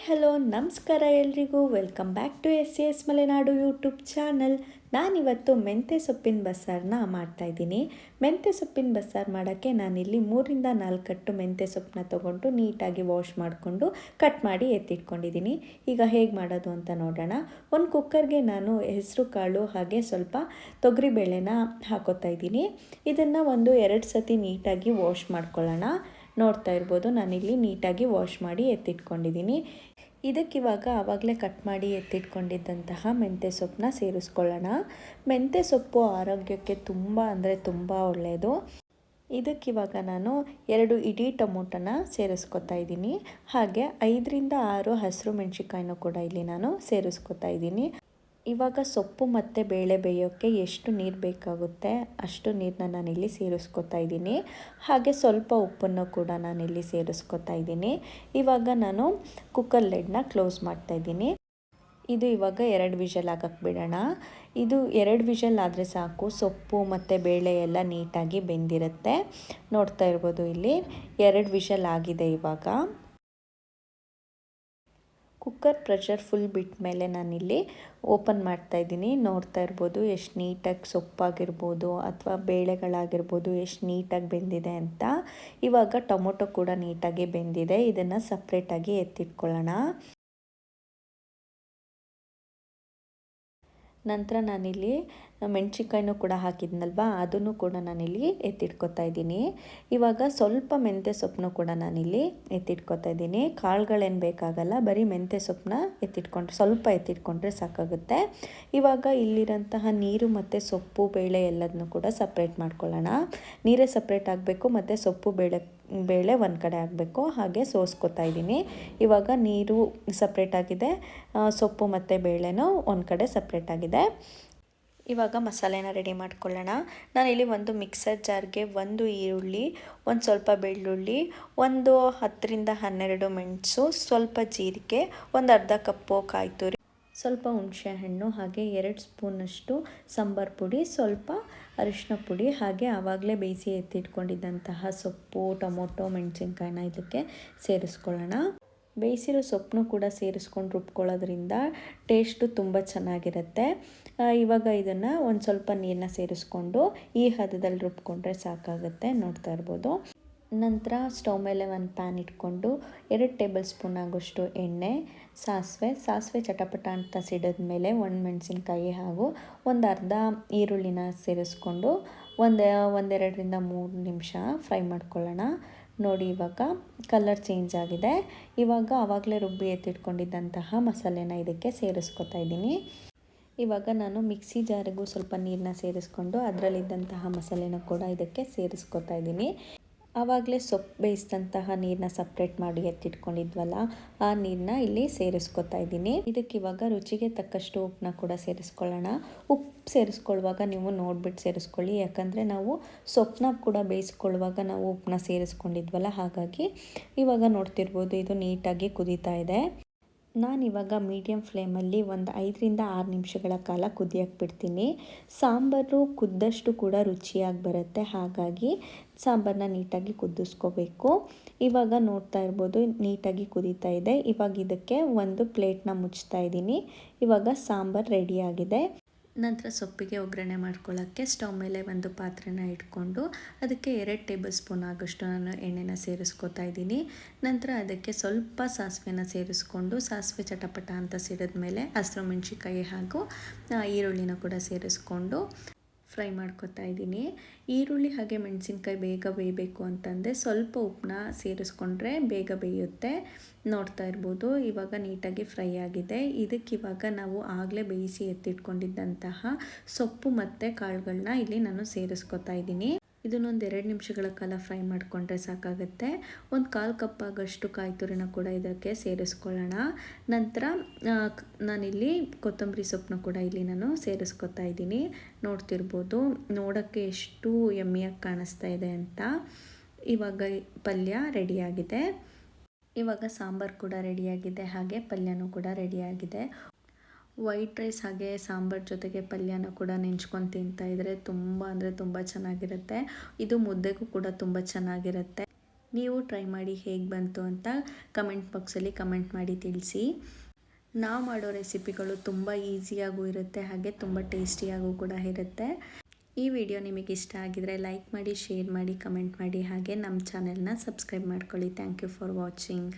Hello ನಮಸ್ಕಾರ ಎಲ್ರಿಗೂ welcome back to S Malenadu YouTube channel. ನಾನಿವತ್ತು ಮೆಂತ್ಯ ಸೊಪ್ಪಿನ ಬಸ್ಸಾರನ್ನ ಮಾಡ್ತಾಯಿದ್ದೀನಿ. ಮೆಂತ್ಯ ಸೊಪ್ಪಿನ ಬಸ್ಸಾರು ಮಾಡೋಕ್ಕೆ ನಾನಿಲ್ಲಿ 3-4 ಕಟ್ಟು ಮೆಂತ್ಯ ಸೊಪ್ಪನ್ನ ತೊಗೊಂಡು ನೀಟಾಗಿ ವಾಶ್ ಮಾಡಿಕೊಂಡು ಕಟ್ ಮಾಡಿ ಎತ್ತಿಟ್ಕೊಂಡಿದ್ದೀನಿ. ಈಗ ಹೇಗೆ ಮಾಡೋದು ಅಂತ ನೋಡೋಣ. ಒಂದು ಕುಕ್ಕರ್ಗೆ ನಾನು ಹೆಸರು ಕಾಳು ಹಾಗೆ ಸ್ವಲ್ಪ ತೊಗರಿಬೇಳೆನ ಹಾಕೋತಾ ಇದ್ದೀನಿ. ಇದನ್ನು 1-2 ಸತಿ ನೀಟಾಗಿ ವಾಶ್ ಮಾಡ್ಕೊಳ್ಳೋಣ. ನೋಡ್ತಾ ಇರ್ಬೋದು ನಾನಿಲ್ಲಿ ನೀಟಾಗಿ ವಾಶ್ ಮಾಡಿ ಎತ್ತಿಟ್ಕೊಂಡಿದ್ದೀನಿ. ಇದಕ್ಕಿವಾಗ ಆವಾಗಲೇ ಕಟ್ ಮಾಡಿ ಎತ್ತಿಟ್ಕೊಂಡಿದ್ದಂತಹ ಮೆಂತ್ಯ ಸೊಪ್ಪನ್ನ ಸೇರಿಸ್ಕೊಳ್ಳೋಣ. ಮೆಂತ್ಯ ಸೊಪ್ಪು ಆರೋಗ್ಯಕ್ಕೆ ತುಂಬ ಅಂದರೆ ತುಂಬ ಒಳ್ಳೆಯದು. ಇದಕ್ಕಿವಾಗ ನಾನು 2 ಇಡೀ ಟೊಮೊಟೊನ ಸೇರಿಸ್ಕೊತಾ ಇದ್ದೀನಿ. ಹಾಗೆ 5-6 ಹಸಿರು ಮೆಣಸಿನ್ಕಾಯಿನೂ ಕೂಡ ಇಲ್ಲಿ ನಾನು ಸೇರಿಸ್ಕೊತಾ ಇದ್ದೀನಿ. ಇವಾಗ ಸೊಪ್ಪು ಮತ್ತು ಬೇಳೆ ಬೇಯೋಕ್ಕೆ ಎಷ್ಟು ನೀರು ಬೇಕಾಗುತ್ತೆ ಅಷ್ಟು ನೀರನ್ನ ನಾನಿಲ್ಲಿ ಸೇರಿಸ್ಕೊತಾ ಇದ್ದೀನಿ. ಹಾಗೆ ಸ್ವಲ್ಪ ಉಪ್ಪನ್ನು ಕೂಡ ನಾನಿಲ್ಲಿ ಸೇರಿಸ್ಕೊತಾ ಇದ್ದೀನಿ. ಇವಾಗ ನಾನು ಕುಕ್ಕರ್ ಲಿಡ್ನ ಕ್ಲೋಸ್ ಮಾಡ್ತಾಯಿದ್ದೀನಿ. ಇದು ಇವಾಗ 2 ವಿಷಲ್ ಆಗಕ್ಕೆ ಬಿಡೋಣ. ಇದು 2 ವಿಷಲ್ ಆದರೆ ಸಾಕು, ಸೊಪ್ಪು ಮತ್ತು ಬೇಳೆ ಎಲ್ಲ ನೀಟಾಗಿ ಬೆಂದಿರುತ್ತೆ. ನೋಡ್ತಾ ಇರ್ಬೋದು ಇಲ್ಲಿ 2 ವಿಷಲ್ ಆಗಿದೆ. ಇವಾಗ ಕುಕ್ಕರ್ ಪ್ರೆಷರ್ ಫುಲ್ ಬಿಟ್ಟ ಮೇಲೆ ನಾನಿಲ್ಲಿ ಓಪನ್ ಮಾಡ್ತಾಯಿದ್ದೀನಿ. ನೋಡ್ತಾ ಇರ್ಬೋದು ಎಷ್ಟು ನೀಟಾಗಿ ಸೊಪ್ಪಾಗಿರ್ಬೋದು ಅಥವಾ ಬೇಳೆಗಳಾಗಿರ್ಬೋದು ಎಷ್ಟು ನೀಟಾಗಿ ಬೆಂದಿದೆ ಅಂತ. ಇವಾಗ ಟೊಮೊಟೊ ಕೂಡ ನೀಟಾಗಿ ಬೆಂದಿದೆ. ಇದನ್ನು ಸಪ್ರೇಟಾಗಿ ಎತ್ತಿಟ್ಕೊಳ್ಳೋಣ. ನಂತರ ನಾನಿಲ್ಲಿ ಮೆಣಸಿನ್ಕಾಯಿನೂ ಕೂಡ ಹಾಕಿದ್ನಲ್ವ, ಅದನ್ನು ಕೂಡ ನಾನಿಲ್ಲಿ ಎತ್ತಿಟ್ಕೊತಾ ಇದ್ದೀನಿ. ಇವಾಗ ಸ್ವಲ್ಪ ಮೆಂತ್ಯ ಸೊಪ್ಪನ್ನು ಕೂಡ ನಾನಿಲ್ಲಿ ಎತ್ತಿಟ್ಕೊತಾ ಇದ್ದೀನಿ. ಕಾಳುಗಳೇನು ಬೇಕಾಗಲ್ಲ, ಬರೀ ಮೆಂತ್ಯ ಸೊಪ್ಪನ್ನ ಸ್ವಲ್ಪ ಎತ್ತಿಟ್ಕೊಂಡ್ರೆ ಸಾಕಾಗುತ್ತೆ. ಇವಾಗ ಇಲ್ಲಿರೋಂತಹ ನೀರು ಮತ್ತು ಸೊಪ್ಪು ಬೇಳೆ ಎಲ್ಲದನ್ನು ಕೂಡ ಸಪ್ರೇಟ್ ಮಾಡ್ಕೊಳ್ಳೋಣ. ನೀರೇ ಸಪ್ರೇಟ್ ಆಗಬೇಕು ಮತ್ತು ಸೊಪ್ಪು ಬೇಳೆ ಒಂದು ಕಡೆ ಆಗಬೇಕು. ಹಾಗೆ ಸೋಸ್ಕೊತಾ ಇದ್ದೀನಿ. ಇವಾಗ ನೀರು ಸಪ್ರೇಟ್ ಆಗಿದೆ, ಸೊಪ್ಪು ಮತ್ತು ಬೇಳೆನೂ ಒಂದು ಕಡೆ ಸಪ್ರೇಟ್ ಆಗಿದೆ. ಇವಾಗ ಮಸಾಲೆನ ರೆಡಿ ಮಾಡ್ಕೊಳ್ಳೋಣ. ನಾನಿಲ್ಲಿ ಒಂದು ಮಿಕ್ಸರ್ ಜಾರ್ಗೆ 1 ಈರುಳ್ಳಿ, ಒಂದು ಸ್ವಲ್ಪ ಬೆಳ್ಳುಳ್ಳಿ, ಒಂದು 10-12 ಮೆಣಸು, ಸ್ವಲ್ಪ ಜೀರಿಗೆ, ಒಂದು ಅರ್ಧ ಕಪ್ಪು ಕಾಯಿ ತುರಿ, ಸ್ವಲ್ಪ ಹುಣಸೆಹಣ್ಣು, ಹಾಗೆ 2 ಸ್ಪೂನಷ್ಟು ಸಾಂಬಾರು ಪುಡಿ, ಸ್ವಲ್ಪ ಅರಿಶಿನ ಪುಡಿ, ಹಾಗೆ ಆವಾಗಲೇ ಬೇಯಿಸಿ ಎತ್ತಿಟ್ಕೊಂಡಿದ್ದಂತಹ ಸೊಪ್ಪು, ಟೊಮೊಟೊ, ಮೆಣಸಿನ್ಕಾಯಿನ ಇದಕ್ಕೆ ಸೇರಿಸ್ಕೊಳ್ಳೋಣ. ಬೇಯಿಸಿರೋ ಸೊಪ್ಪನ್ನು ಕೂಡ ಸೇರಿಸ್ಕೊಂಡು ರುಬ್ಕೊಳ್ಳೋದ್ರಿಂದ ಟೇಸ್ಟು ತುಂಬ ಚೆನ್ನಾಗಿರುತ್ತೆ. ಇವಾಗ ಇದನ್ನು ಒಂದು ಸ್ವಲ್ಪ ನೀರನ್ನ ಸೇರಿಸ್ಕೊಂಡು ಈ ಹದದಲ್ಲಿ ರುಬ್ಕೊಂಡ್ರೆ ಸಾಕಾಗುತ್ತೆ. ನೋಡ್ತಾ ಇರ್ಬೋದು. ನಂತರ ಸ್ಟವ್ ಮೇಲೆ ಒಂದು ಪ್ಯಾನ್ ಇಟ್ಕೊಂಡು 2 ಟೇಬಲ್ ಸ್ಪೂನ್ ಆಗೋಷ್ಟು ಎಣ್ಣೆ, ಸಾಸಿವೆ ಚಟಪಟ ಅಂತ ಸಿಡಿದ ಮೇಲೆ 1 ಮೆಣಸಿನ್ಕಾಯಿ ಹಾಗೂ ಒಂದು ಅರ್ಧ ಈರುಳ್ಳಿನ ಸೇರಿಸ್ಕೊಂಡು 1-2-3 ನಿಮಿಷ ಫ್ರೈ ಮಾಡ್ಕೊಳ್ಳೋಣ. ನೋಡಿ ಇವಾಗ ಕಲರ್ ಚೇಂಜ್ ಆಗಿದೆ. ಇವಾಗ ಆವಾಗಲೇ ರುಬ್ಬಿ ಎತ್ತಿಟ್ಕೊಂಡಿದ್ದಂತಹ ಮಸಾಲೆನ ಇದಕ್ಕೆ ಸೇರಿಸ್ಕೊತಾ ಇದ್ದೀನಿ. ಇವಾಗ ನಾನು ಮಿಕ್ಸಿ ಜಾರಿಗೂ ಸ್ವಲ್ಪ ನೀರನ್ನ ಸೇರಿಸ್ಕೊಂಡು ಅದರಲ್ಲಿದ್ದಂತಹ ಮಸಾಲೆನ ಕೂಡ ಇದಕ್ಕೆ ಸೇರಿಸ್ಕೊತಾ ಇದ್ದೀನಿ. ಆವಾಗಲೇ ಸೊಪ್ಪು ಬೇಯಿಸಿದಂತಹ ನೀರನ್ನ ಸಪ್ರೇಟ್ ಮಾಡಿ ಎತ್ತಿಟ್ಕೊಂಡಿದ್ವಲ್ಲ, ಆ ನೀರನ್ನ ಇಲ್ಲಿ ಸೇರಿಸ್ಕೊತಾ ಇದ್ದೀನಿ. ಇದಕ್ಕೆ ಇವಾಗ ರುಚಿಗೆ ತಕ್ಕಷ್ಟು ಉಪ್ಪನ್ನ ಕೂಡ ಸೇರಿಸ್ಕೊಳ್ಳೋಣ. ಉಪ್ಪು ಸೇರಿಸ್ಕೊಳ್ಳುವಾಗ ನೀವು ನೋಡ್ಬಿಟ್ಟು ಸೇರಿಸ್ಕೊಳ್ಳಿ, ಯಾಕಂದರೆ ನಾವು ಸೊಪ್ಪನ್ನ ಕೂಡ ಬೇಯಿಸ್ಕೊಳ್ಳುವಾಗ ನಾವು ಉಪ್ಪನ್ನ ಸೇರಿಸ್ಕೊಂಡಿದ್ವಲ್ಲ, ಹಾಗಾಗಿ ಇವಾಗ ನೋಡ್ತಿರ್ಬೋದು ಇದು ನೀಟಾಗಿ ಕುದೀತಾ ಇದೆ. ನಾನಿವಾಗ ಮೀಡಿಯಮ್ ಫ್ಲೇಮಲ್ಲಿ ಒಂದು 5-6 ನಿಮಿಷಗಳ ಕಾಲ ಕುದಿಯಕ್ಕೆ ಬಿಡ್ತೀನಿ. ಸಾಂಬಾರು ಕುದ್ದಷ್ಟು ಕೂಡ ರುಚಿಯಾಗಿ ಬರುತ್ತೆ, ಹಾಗಾಗಿ ಸಾಂಬಾರನ್ನ ನೀಟಾಗಿ ಕುದಿಸ್ಕೋಬೇಕು. ಇವಾಗ ನೋಡ್ತಾ ಇರ್ಬೋದು ನೀಟಾಗಿ ಕುದೀತಾ ಇದೆ. ಇವಾಗ ಇದಕ್ಕೆ ಒಂದು ಪ್ಲೇಟ್ನ ಮುಚ್ತಾ ಇದ್ದೀನಿ. ಇವಾಗ ಸಾಂಬಾರು ರೆಡಿಯಾಗಿದೆ. ನಂತರ ಸೊಪ್ಪಿಗೆ ಒಗ್ಗರಣೆ ಮಾಡ್ಕೊಳ್ಳೋಕ್ಕೆ ಸ್ಟವ್ ಮೇಲೆ ಒಂದು ಪಾತ್ರೆನ ಇಟ್ಕೊಂಡು ಅದಕ್ಕೆ 2 ಟೇಬಲ್ ಸ್ಪೂನ್ ಆಗೋಷ್ಟು ನಾನು ಎಣ್ಣೆನ ಸೇರಿಸ್ಕೊತಾ ಇದ್ದೀನಿ. ನಂತರ ಅದಕ್ಕೆ ಸ್ವಲ್ಪ ಸಾಸಿವೆನ ಸೇರಿಸ್ಕೊಂಡು ಸಾಸಿವೆ ಚಟಪಟ ಅಂತ ಸಿಡಿದ ಮೇಲೆ ಹಸಿರು ಮೆಣಸಿನ್ಕಾಯಿ ಹಾಗೂ ಈರುಳ್ಳಿನ ಕೂಡ ಸೇರಿಸ್ಕೊಂಡು ಫ್ರೈ ಮಾಡ್ಕೊತಾ ಇದ್ದೀನಿ. ಈರುಳ್ಳಿ ಹಾಗೆ ಮೆಣಸಿನ್ಕಾಯಿ ಬೇಗ ಬೇಯಬೇಕು ಅಂತಂದರೆ ಸ್ವಲ್ಪ ಉಪ್ಪನ್ನ ಸೇರಿಸ್ಕೊಂಡ್ರೆ ಬೇಗ ಬೇಯುತ್ತೆ. ನೋಡ್ತಾ ಇರ್ಬೋದು ಇವಾಗ ನೀಟಾಗಿ ಫ್ರೈ ಆಗಿದೆ. ಇದಕ್ಕಿವಾಗ ನಾವು ಆಗಲೇ ಬೇಯಿಸಿ ಎತ್ತಿಟ್ಕೊಂಡಿದ್ದಂತಹ ಸೊಪ್ಪು ಮತ್ತು ಕಾಳುಗಳನ್ನ ಇಲ್ಲಿ ನಾನು ಸೇರಿಸ್ಕೊತಾ ಇದ್ದೀನಿ. ಇದನ್ನೊಂದು 2 ನಿಮಿಷಗಳ ಕಾಲ ಫ್ರೈ ಮಾಡಿಕೊಂಡ್ರೆ ಸಾಕಾಗುತ್ತೆ. ಒಂದು 1/4 ಕಪ್ ಆಗೋಷ್ಟು ಕಾಯಿ ತುರಿನ ಕೂಡ ಇದಕ್ಕೆ ಸೇರಿಸ್ಕೊಳ್ಳೋಣ. ನಂತರ ನಾನಿಲ್ಲಿ ಕೊತ್ತಂಬರಿ ಸೊಪ್ಪನ್ನ ಕೂಡ ಇಲ್ಲಿ ನಾನು ಸೇರಿಸ್ಕೊತಾ ಇದ್ದೀನಿ. ನೋಡ್ತಿರ್ಬೋದು ನೋಡೋಕ್ಕೆ ಎಷ್ಟು ಯಮ್ಮಿಯಾಗಿ ಕಾಣಿಸ್ತಾ ಇದೆ ಅಂತ. ಇವಾಗ ಪಲ್ಯ ರೆಡಿಯಾಗಿದೆ. ಇವಾಗ ಸಾಂಬಾರು ಕೂಡ ರೆಡಿಯಾಗಿದೆ, ಹಾಗೆ ಪಲ್ಯನೂ ಕೂಡ ರೆಡಿಯಾಗಿದೆ. ವೈಟ್ ರೈಸ್ ಹಾಗೆ ಸಾಂಬಾರು ಜೊತೆಗೆ ಪಲ್ಯನ ಕೂಡ ನೆಂಚ್ಕೊಂಡು ತಿಂತಾಯಿದ್ರೆ ತುಂಬ ಅಂದರೆ ತುಂಬ ಚೆನ್ನಾಗಿರುತ್ತೆ. ಇದು ಮುದ್ದೆಗೂ ಕೂಡ ತುಂಬ ಚೆನ್ನಾಗಿರುತ್ತೆ. ನೀವು ಟ್ರೈ ಮಾಡಿ ಹೇಗೆ ಬಂತು ಅಂತ ಕಮೆಂಟ್ ಬಾಕ್ಸಲ್ಲಿ ಕಮೆಂಟ್ ಮಾಡಿ ತಿಳಿಸಿ. ನಾವು ಮಾಡೋ ರೆಸಿಪಿಗಳು ತುಂಬ ಈಸಿಯಾಗೂ ಇರುತ್ತೆ, ಹಾಗೆ ತುಂಬ ಟೇಸ್ಟಿಯಾಗೂ ಕೂಡ ಇರುತ್ತೆ. ಈ ವಿಡಿಯೋ ನಿಮಗೆ ಇಷ್ಟ ಆಗಿದರೆ ಲೈಕ್ ಮಾಡಿ, ಶೇರ್ ಮಾಡಿ, ಕಮೆಂಟ್ ಮಾಡಿ, ಹಾಗೆ ನಮ್ಮ ಚಾನೆಲ್ನ ಸಬ್ಸ್ಕ್ರೈಬ್ ಮಾಡ್ಕೊಳ್ಳಿ. Thank you for watching.